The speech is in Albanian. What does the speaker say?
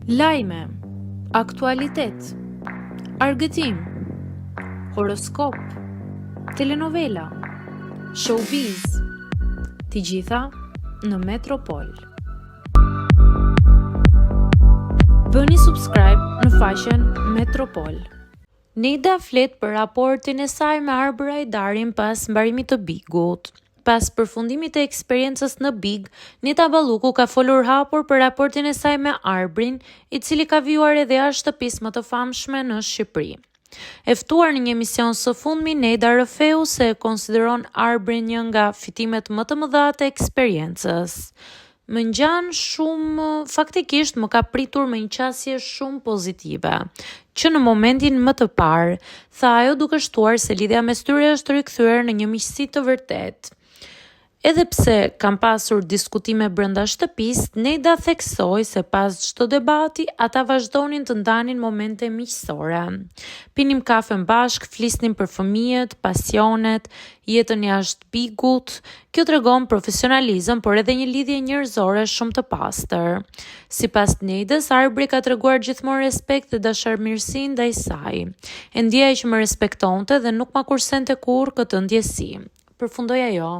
Lajme, aktualitet, argëtim, horoskop, telenovela, showbiz, të gjitha në Metropol. Bëni subscribe në faqen Metropol. Neda flet për raportin e saj me Arbër Ajdarin pas mbarimit të Bigut. Pas përfundimit të eksperiencës në Big, Neda Balluku ka folur hapur për raportin e saj me Arbrin, i cili ka vijuar edhe jashtë shtëpisë më të famshme në Shqipëri. E ftuar në një emision së fundmi, Neda rrëfeu se konsideron Arbrin një nga fitimet më të mëdha të eksperiencës. Më ngjan shumë, faktikisht më ka pritur me një qasje shumë pozitive, që në momentin më të parë, tha ajo duke shtuar se lidhja mes tyre është rikthyer në një miqësi të vërtetë. Edhe pse kam pasur diskutime brenda shtëpisë, Neda theksoi se pas çdo debati ata vazhdonin të ndanin momente miqësore. Pinim kafe bashk, flisnim për fëmijët, pasionet, jetën jashtë Bigut. Kjo tregon profesionalizëm, por edhe një lidhje njerëzore shumë të pastër. Sipas Nedës, Arbri ka treguar gjithmonë respekt dhe dashamirësi ndaj saj. E ndjej që më respektonte dhe nuk ma kursente kurrë këtë ndjesi. Përfundoi ajo.